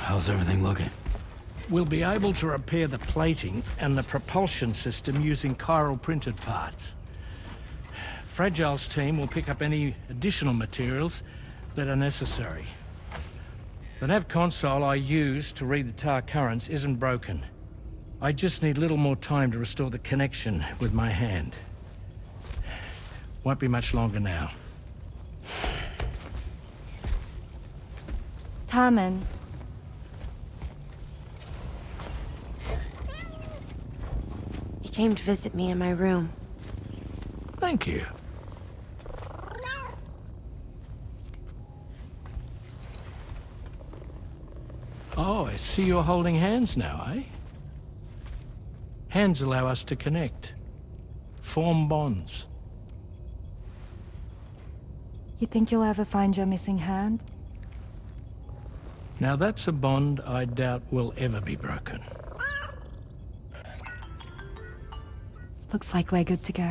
How's everything looking? We'll be able to repair the plating and the propulsion system using chiral printed parts. Fragile's team will pick up any additional materials that are necessary. The nav console I use to read the tower currents isn't broken. I just need a little more time to restore the connection with my hand. Won't be much longer now. Carmen. He came to visit me in my room. Thank you. Oh, I see you're holding hands now, eh? Hands allow us to connect, form bonds. You think you'll ever find your missing hand? Now that's a bond I doubt will ever be broken. Looks like we're good to go.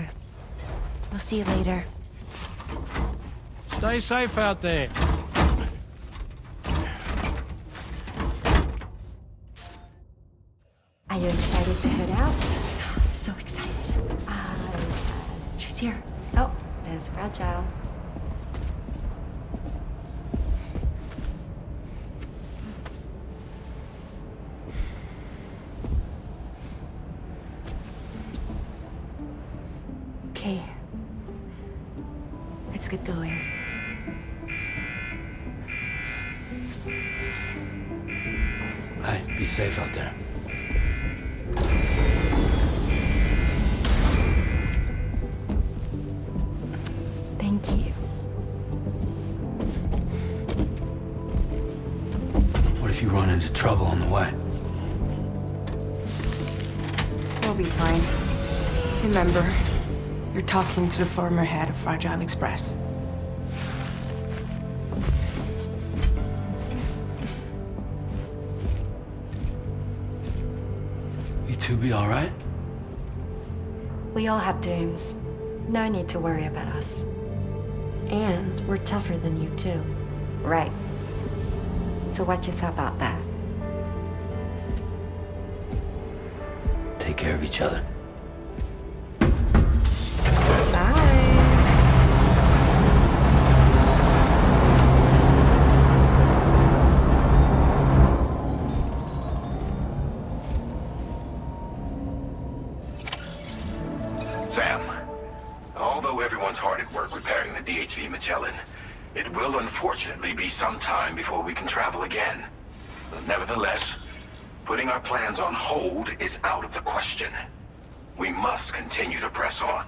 We'll see you later. Stay safe out there. Are you excited to head out? So excited. She's here. Oh, there's Fragile. Okay. Let's get going. Hey, be safe out there. Thank you. What if you run into trouble on the way? We'll be fine. Remember, you're talking to the former head of Fragile Express. You two be all right? We all have dooms. No need to worry about us. And we're tougher than you, too. Right. So watch yourself out there. Take care of each other. Sam, although everyone's hard at work repairing the DHV Magellan, it will unfortunately be some time before we can travel again. Nevertheless, putting our plans on hold is out of the question. We must continue to press on.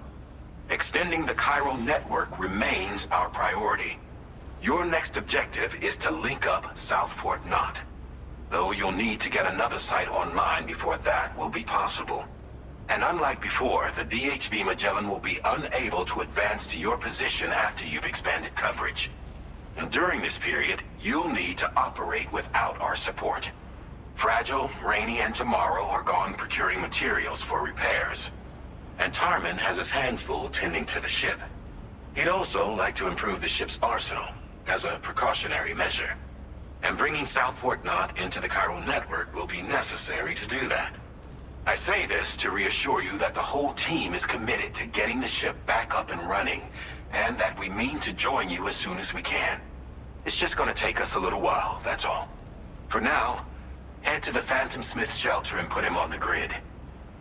Extending the chiral network remains our priority. Your next objective is to link up South Fort Knot. Though you'll need to get another site online before that will be possible. And unlike before, the DHV Magellan will be unable to advance to your position after you've expanded coverage. And during this period, you'll need to operate without our support. Fragile, Rainy, and Tomorrow are gone procuring materials for repairs. And Tarman has his hands full tending to the ship. He'd also like to improve the ship's arsenal, as a precautionary measure. And bringing South Fort Knot into the chiral network will be necessary to do that. I say this to reassure you that the whole team is committed to getting the ship back up and running, and that we mean to join you as soon as we can. It's just gonna take us a little while, that's all. For now, head to the Phantom Smith shelter and put him on the grid.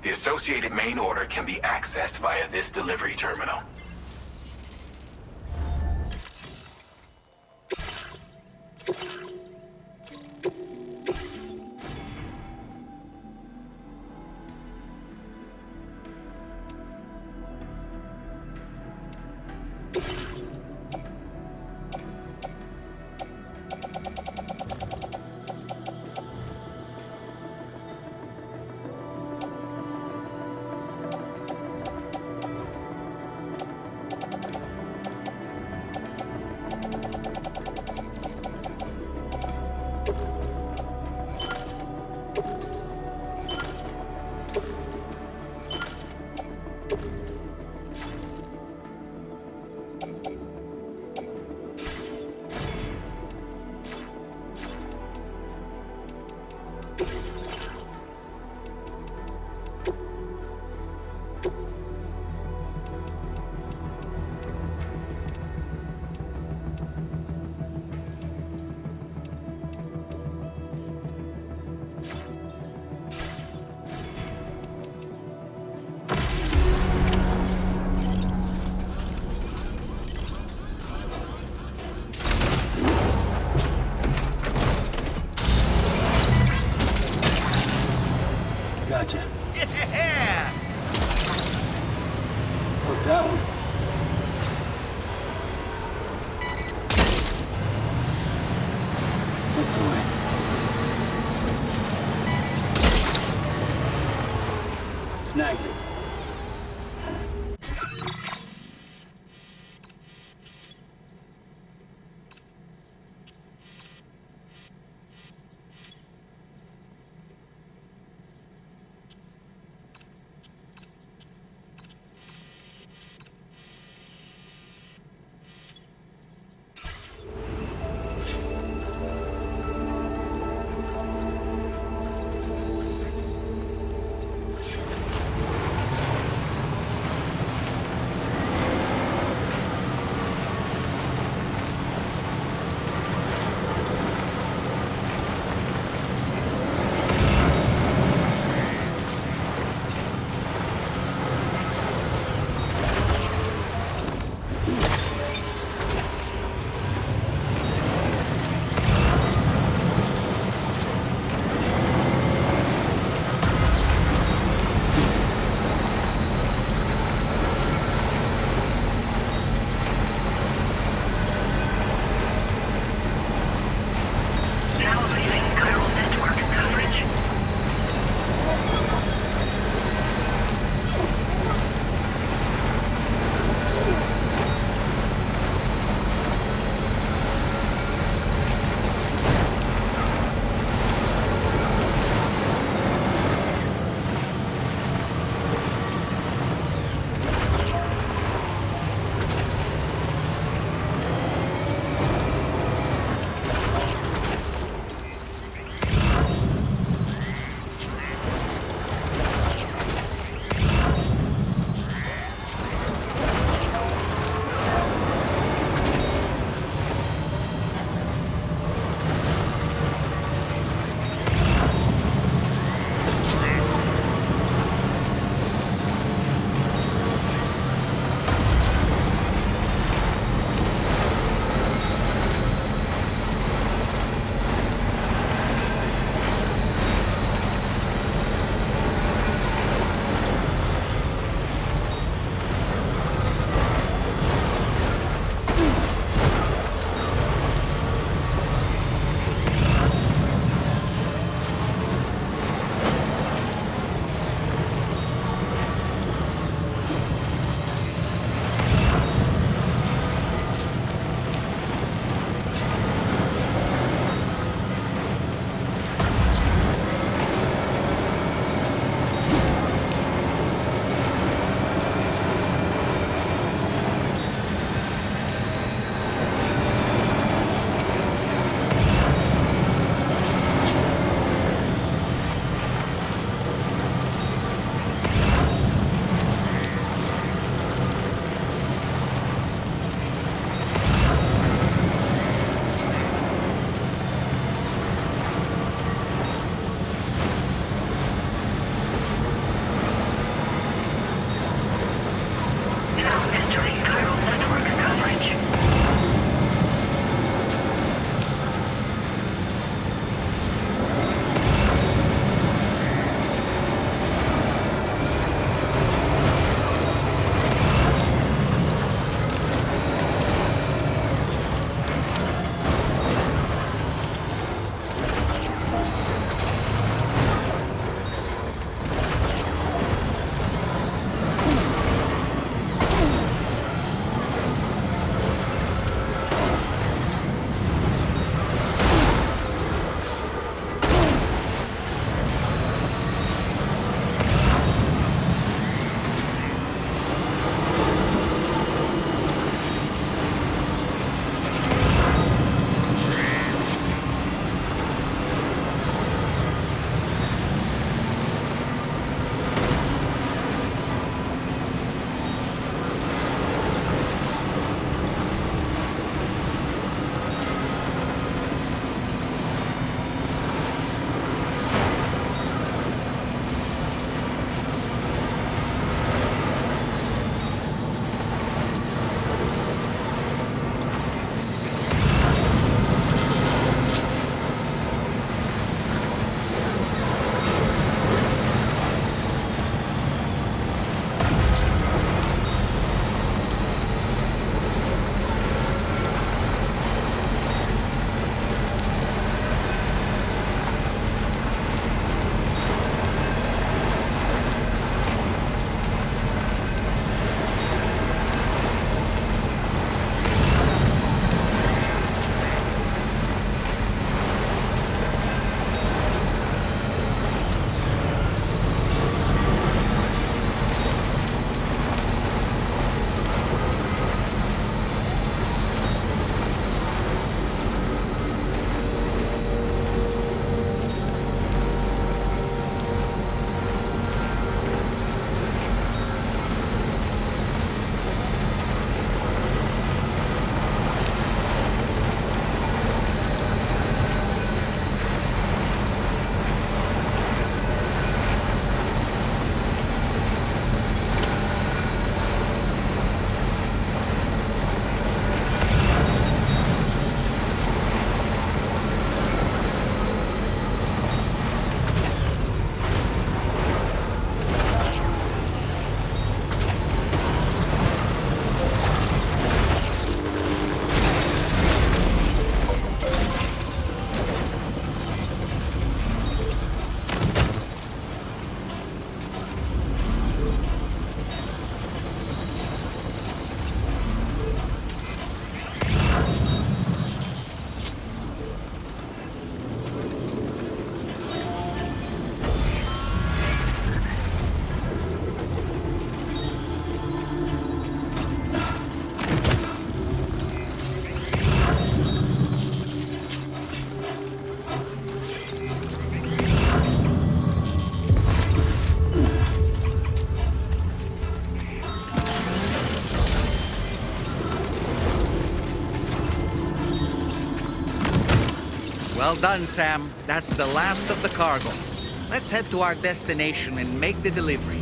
The associated main order can be accessed via this delivery terminal. Gotcha. Yeah! Oh, that one. That's the way. Snag it. Well done, Sam. That's the last of the cargo. Let's head to our destination and make the delivery.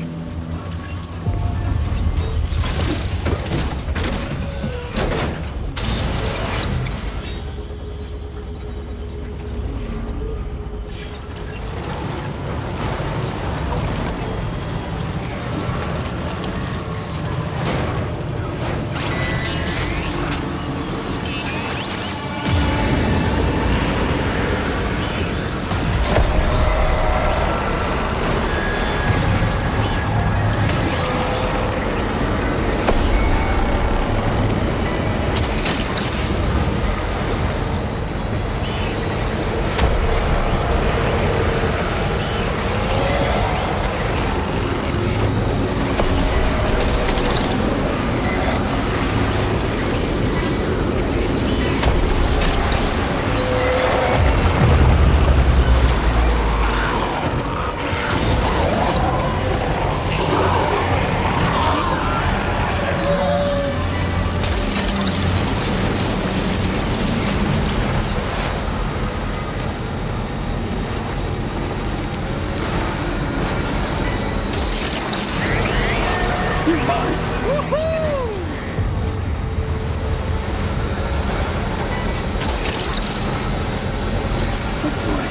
This way.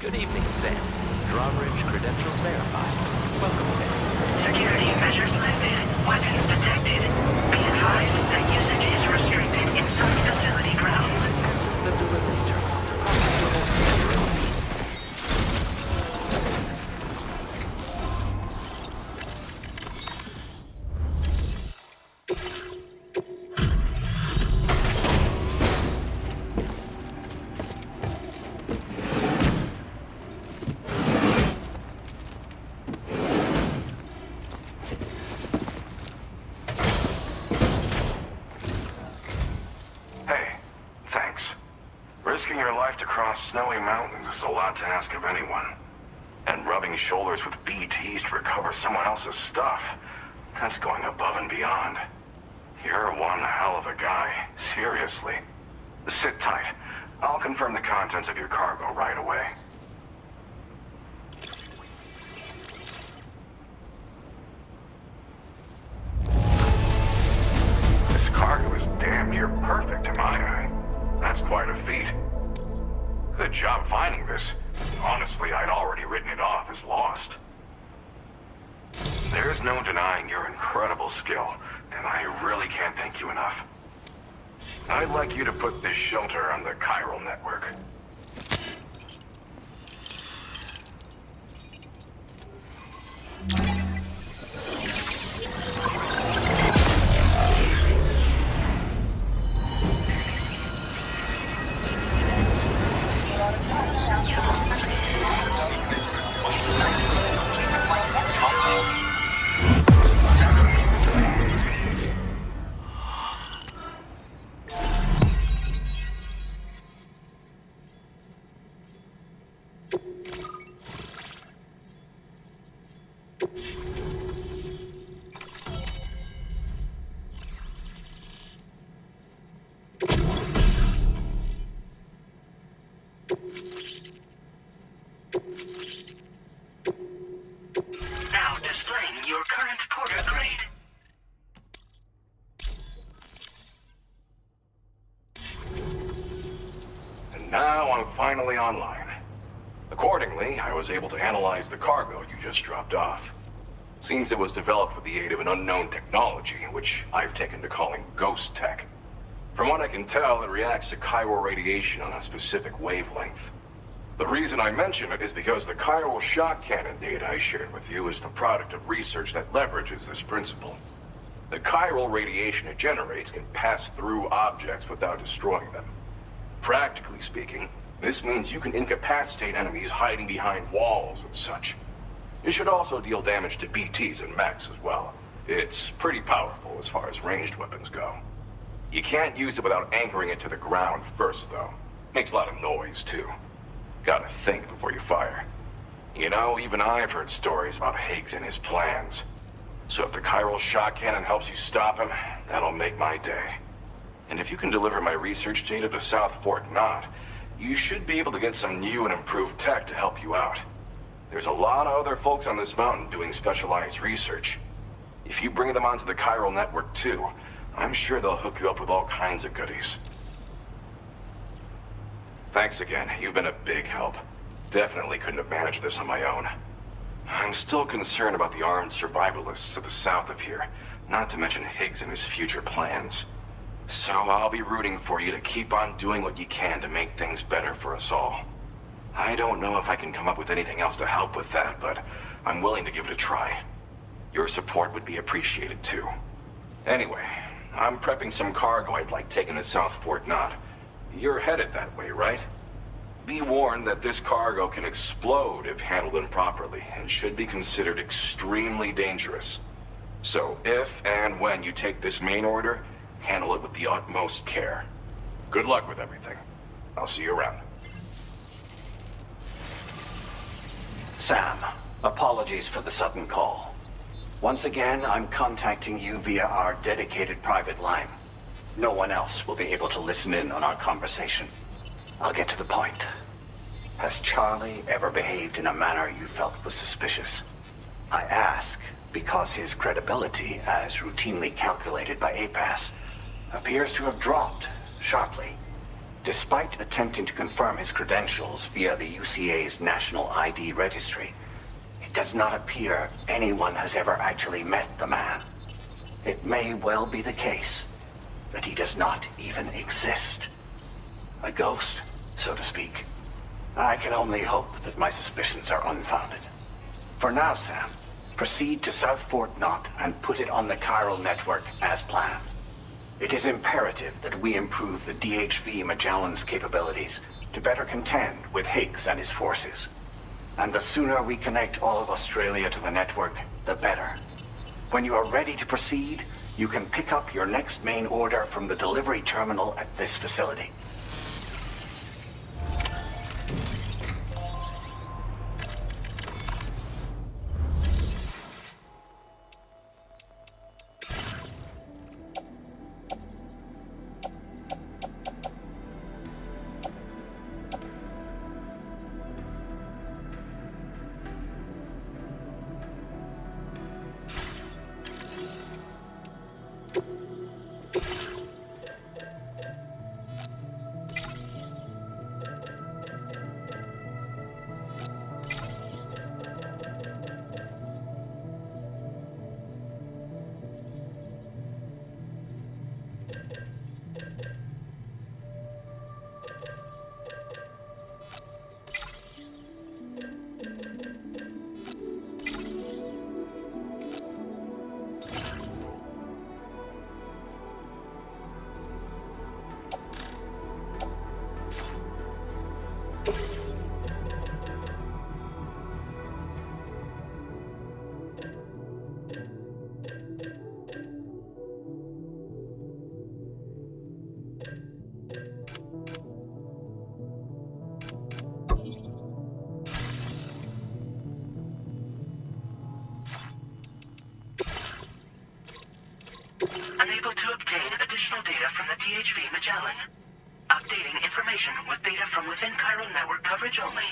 Good evening, Sam. Drawbridge credentials verified. Welcome, Sam. Security measures lifted. Weapons detected. Be advised that usage is restricted inside facility grounds. This is the delivery terminal to process your order. Snowy mountains is a lot to ask of anyone. And rubbing shoulders with BTs to recover someone else's stuff, that's going above and beyond. You're one hell of a guy, seriously. Sit tight. I'll confirm the contents of your cargo right away. This cargo is damn near perfect in my eye. That's quite a feat. Good job finding this. Honestly, I'd already written it off as lost. There's no denying your incredible skill, and I really can't thank you enough. I'd like you to put this shelter on the chiral network. Now displaying your current porter grade. And now I'm finally online. Accordingly, I was able to analyze the cargo you just dropped off. Seems it was developed with the aid of an unknown technology, which I've taken to calling ghost tech. From what I can tell, it reacts to chiral radiation on a specific wavelength. The reason I mention it is because the chiral shock cannon data I shared with you is the product of research that leverages this principle. The chiral radiation it generates can pass through objects without destroying them. Practically speaking, this means you can incapacitate enemies hiding behind walls and such. It should also deal damage to BTs and mechs as well. It's pretty powerful as far as ranged weapons go. You can't use it without anchoring it to the ground first, though. Makes a lot of noise, too. Gotta think before you fire. You know, even I've heard stories about Higgs and his plans. So if the chiral shock cannon helps you stop him, that'll make my day. And if you can deliver my research data to South Fort Knott, you should be able to get some new and improved tech to help you out. There's a lot of other folks on this mountain doing specialized research. If you bring them onto the chiral network too, I'm sure they'll hook you up with all kinds of goodies. Thanks again. You've been a big help. Definitely couldn't have managed this on my own. I'm still concerned about the armed survivalists to the south of here, not to mention Higgs and his future plans. So I'll be rooting for you to keep on doing what you can to make things better for us all. I don't know if I can come up with anything else to help with that, but I'm willing to give it a try. Your support would be appreciated too. Anyway, I'm prepping some cargo I'd like taken to South Fort Knott. You're headed that way, right? Be warned that this cargo can explode if handled improperly, and should be considered extremely dangerous. So if and when you take this main order, handle it with the utmost care. Good luck with everything. I'll see you around. Sam, apologies for the sudden call. Once again, I'm contacting you via our dedicated private line. No one else will be able to listen in on our conversation. I'll get to the point. Has Charlie ever behaved in a manner you felt was suspicious? I ask because his credibility, as routinely calculated by APAS, appears to have dropped sharply. Despite attempting to confirm his credentials via the UCA's National ID Registry, it does not appear anyone has ever actually met the man. It may well be the case that he does not even exist. A ghost, so to speak. I can only hope that my suspicions are unfounded. For now, Sam, proceed to South Fort Knott and put it on the chiral network as planned. It is imperative that we improve the DHV Magellan's capabilities to better contend with Higgs and his forces. And the sooner we connect all of Australia to the network, the better. When you are ready to proceed, you can pick up your next main order from the delivery terminal at this facility. Unable to obtain additional data from the DHV Magellan. Updating information with data from within chiral network coverage only.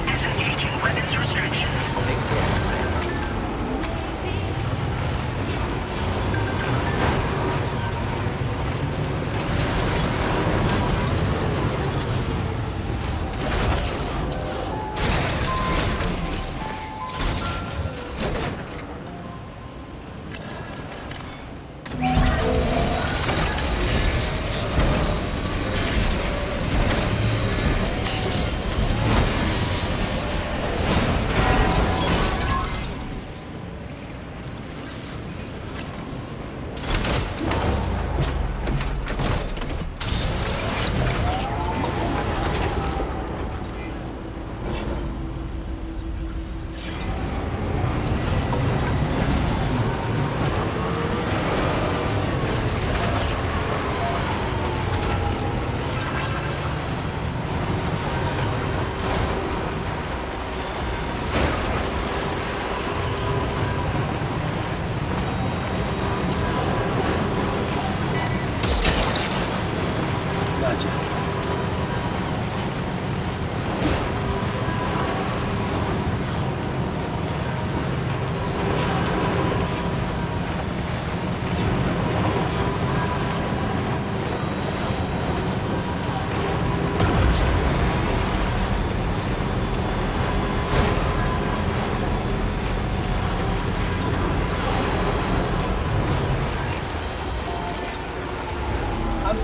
Disengaging weapons restrictions.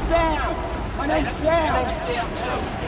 Sam. My name's Sam. My name's Sam, too.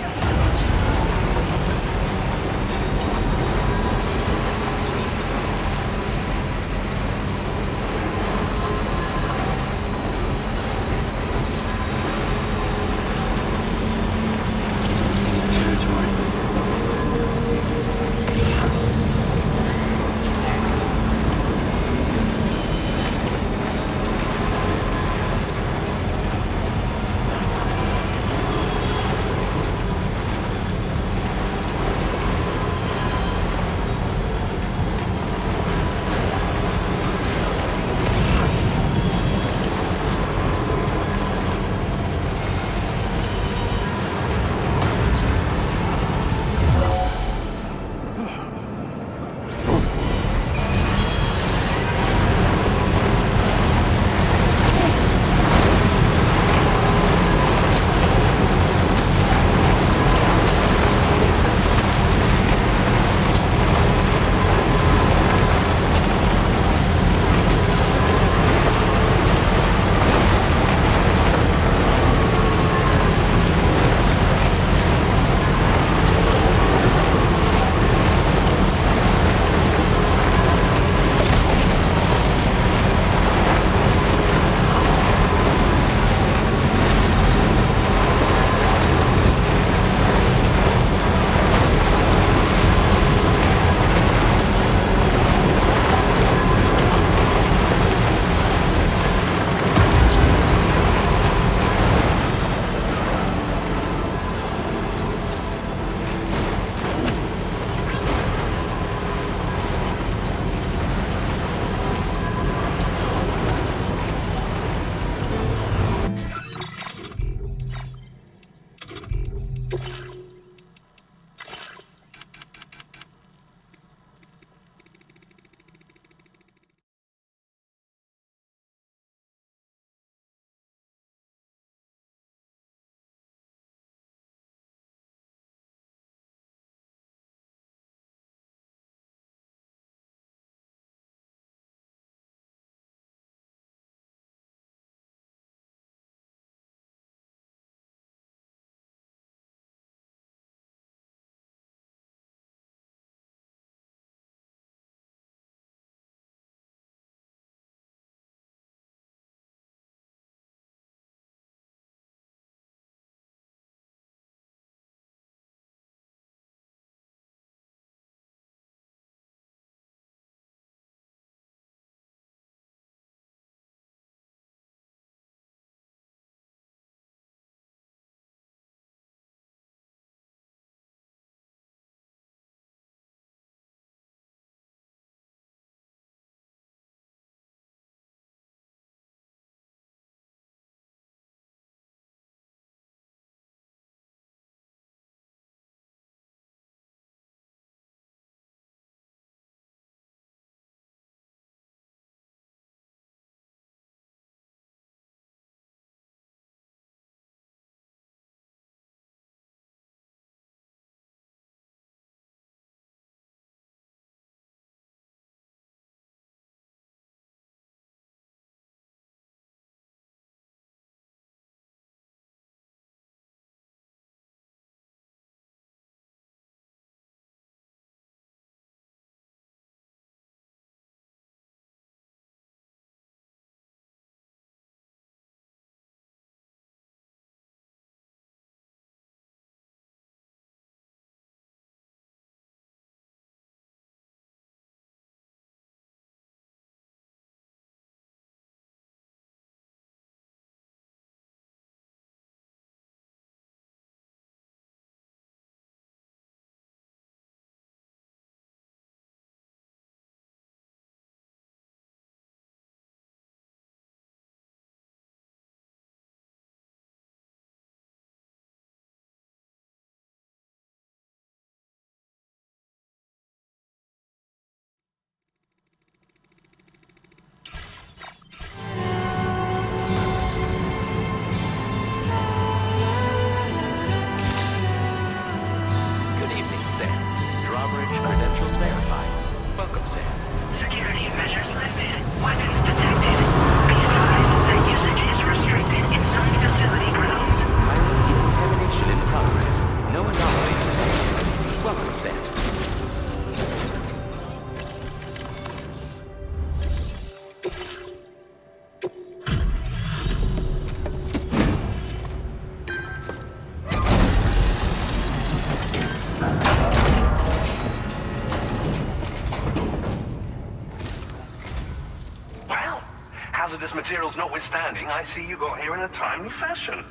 hazardous materials notwithstanding, I see you got here in a timely fashion.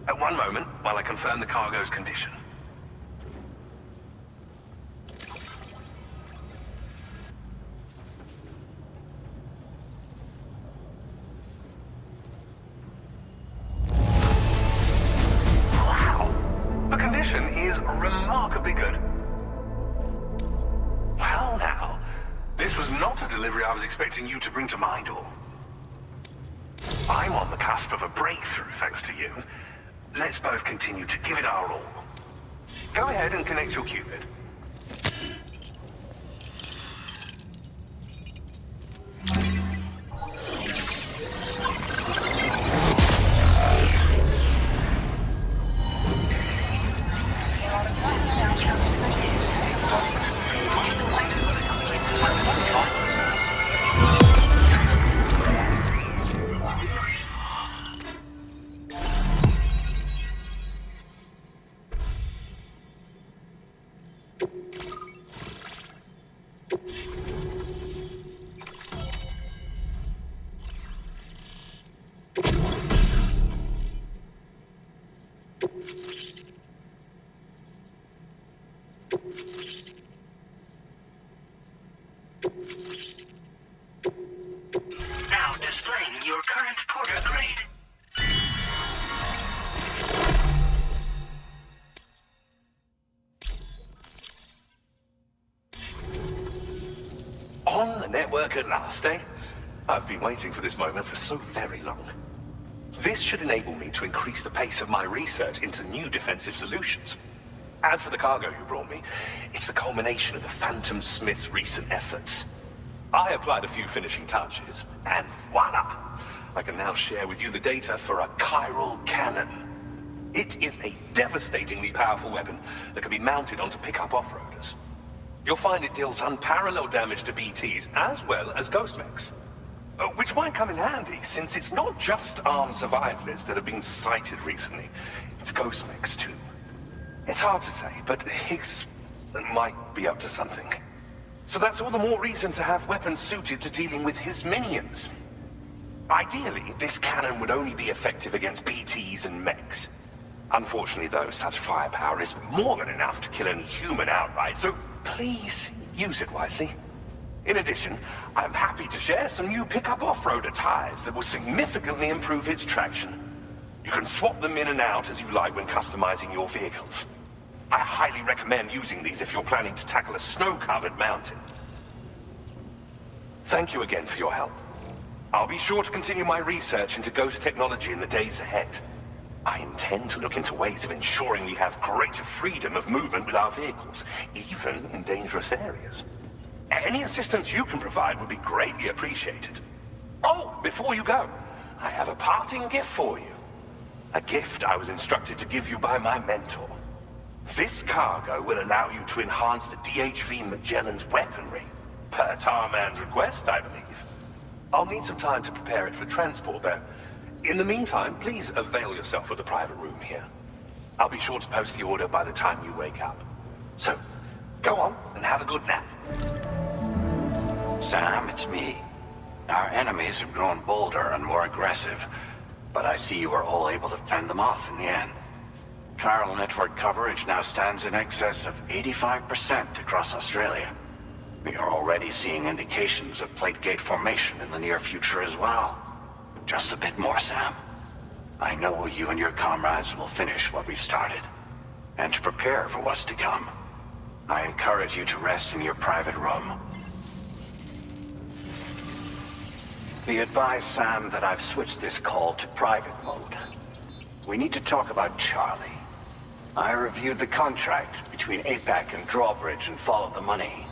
At one moment, while I confirm the cargo's condition. Wow! The condition is remarkably good. Well now, this was not a delivery I was expecting you to bring to my door. I'm on the cusp of a breakthrough, thanks to you. Let's both continue to give it our all. Go ahead and connect your Cupid. Now displaying your current porter grade. On the network at last, eh? I've been waiting for this moment for so very long. This should enable me to increase the pace of my research into new defensive solutions. As for the cargo you brought me, it's the culmination of the Phantom Smith's recent efforts. I applied a few finishing touches, and voila! I can now share with you the data for a chiral cannon. It is a devastatingly powerful weapon that can be mounted onto pickup off-roaders. You'll find it deals unparalleled damage to BTs as well as ghost mechs. Which might come in handy, since it's not just armed survivalists that have been sighted recently. It's ghost mechs too. It's hard to say, but Higgs might be up to something. So that's all the more reason to have weapons suited to dealing with his minions. Ideally, this cannon would only be effective against BTs and mechs. Unfortunately, though, such firepower is more than enough to kill any human outright, so please use it wisely. In addition, I'm happy to share some new pickup off-roader tires that will significantly improve its traction. You can swap them in and out as you like when customizing your vehicles. I highly recommend using these if you're planning to tackle a snow-covered mountain. Thank you again for your help. I'll be sure to continue my research into ghost technology in the days ahead. I intend to look into ways of ensuring we have greater freedom of movement with our vehicles, even in dangerous areas. Any assistance you can provide would be greatly appreciated. Oh, before you go, I have a parting gift for you. A gift I was instructed to give you by my mentor. This cargo will allow you to enhance the DHV Magellan's weaponry, per Tarman's request, I believe. I'll need some time to prepare it for transport, though. In the meantime, please avail yourself of the private room here. I'll be sure to post the order by the time you wake up. So, go on and have a good nap. Sam, it's me. Our enemies have grown bolder and more aggressive, but I see you were all able to fend them off in the end. Chiral network coverage now stands in excess of 85% across Australia. We are already seeing indications of plate gate formation in the near future as well. Just a bit more, Sam. I know you and your comrades will finish what we've started, and to prepare for what's to come. I encourage you to rest in your private room. Be advised, Sam, that I've switched this call to private mode. We need to talk about Charlie. I reviewed the contract between APAC and Drawbridge and followed the money.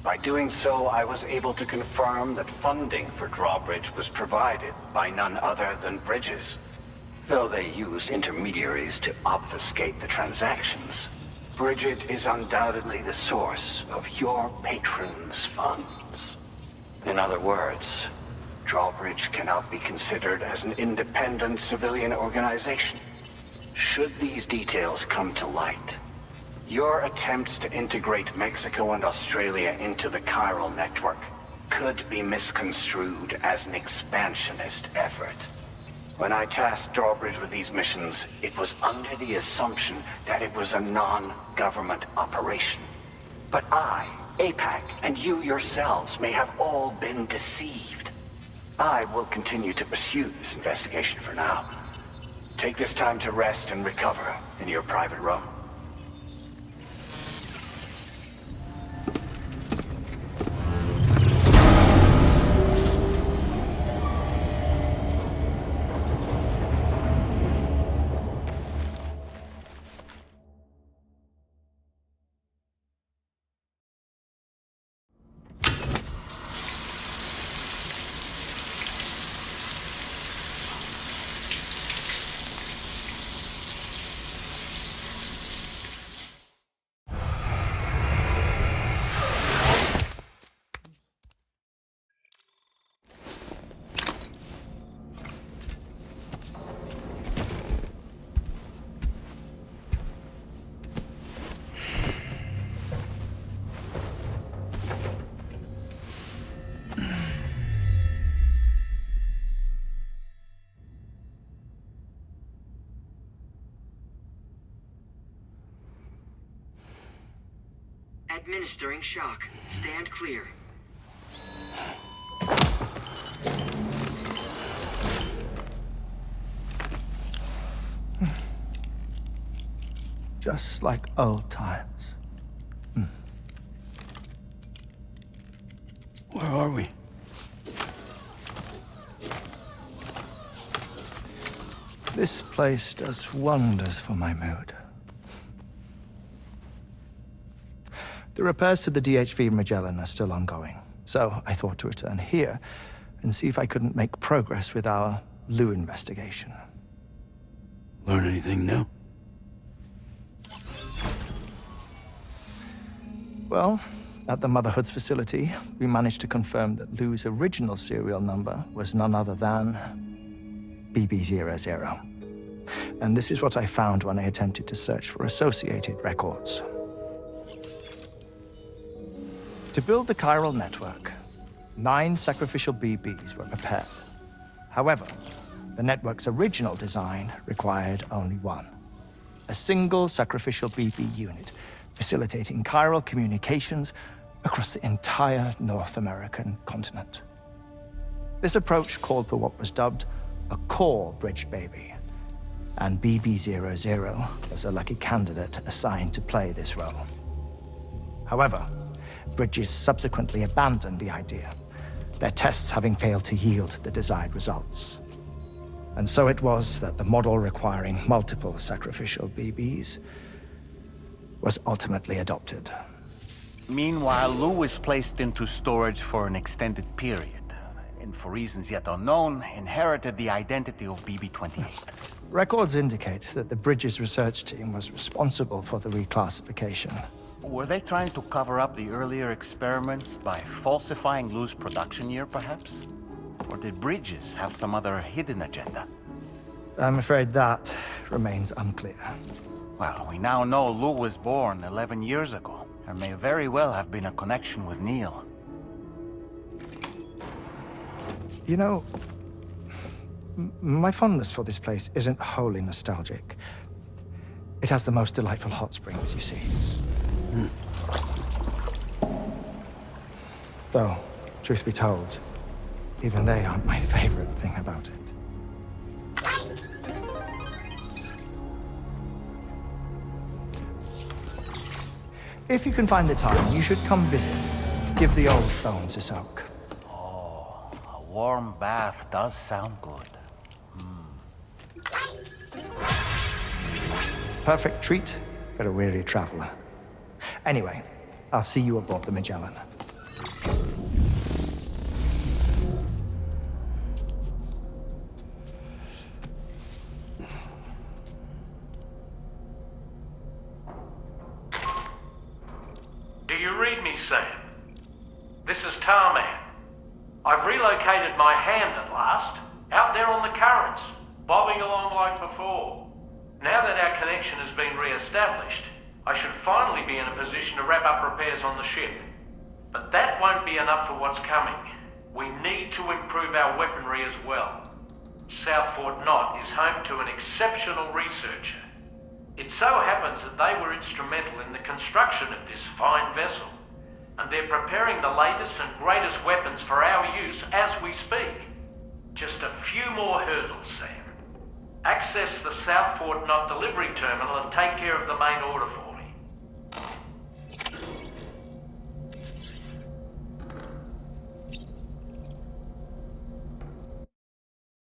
By doing so, I was able to confirm that funding for Drawbridge was provided by none other than Bridges. Though they used intermediaries to obfuscate the transactions, Bridget is undoubtedly the source of your patrons' funds. In other words, Drawbridge cannot be considered as an independent civilian organization. Should these details come to light, your attempts to integrate Mexico and Australia into the chiral network could be misconstrued as an expansionist effort. When I tasked Drawbridge with these missions, it was under the assumption that it was a non-government operation. But I, APAC, and you yourselves may have all been deceived. I will continue to pursue this investigation for now. Take this time to rest and recover in your private room. Administering shock. Stand clear. Just like old times. Where are we? This place does wonders for my mood. The repairs to the DHV Magellan are still ongoing, so I thought to return here and see if I couldn't make progress with our Lou investigation. Learn anything new? Well, at the Motherhood's facility, we managed to confirm that Lou's original serial number was none other than BB00. And this is what I found when I attempted to search for associated records. To build the chiral network, 9 sacrificial BBs were prepared. However, the network's original design required only 1. A single sacrificial BB unit, facilitating chiral communications across the entire North American continent. This approach called for what was dubbed a core bridge baby, and BB00 was a lucky candidate assigned to play this role. However, Bridges subsequently abandoned the idea, their tests having failed to yield the desired results. And so it was that the model requiring multiple sacrificial BBs was ultimately adopted. Meanwhile, Lou was placed into storage for an extended period, and for reasons yet unknown, inherited the identity of BB-28. Records indicate that the Bridges research team was responsible for the reclassification. Were they trying to cover up the earlier experiments by falsifying Lou's production year, perhaps? Or did Bridges have some other hidden agenda? I'm afraid that remains unclear. Well, we now know Lou was born 11 years ago. There may very well have been a connection with Neil. You know, my fondness for this place isn't wholly nostalgic. It has the most delightful hot springs, you see. Though, truth be told, even they aren't my favorite thing about it. If you can find the time, you should come visit. Give the old bones a soak. Oh, a warm bath does sound good. Perfect treat for a weary traveler. Anyway, I'll see you aboard the Magellan. Do you read me, Sam? This is Tarman. I've relocated my hand at last, out there on the currents, bobbing along like before. Now that our connection has been re-established, I should finally be in a position to wrap up repairs on the ship. But that won't be enough for what's coming. We need to improve our weaponry as well. South Fort Knot is home to an exceptional researcher. It so happens that they were instrumental in the construction of this fine vessel, and they're preparing the latest and greatest weapons for our use as we speak. Just a few more hurdles, Sam. Access the South Fort Knot delivery terminal and take care of the main order for me.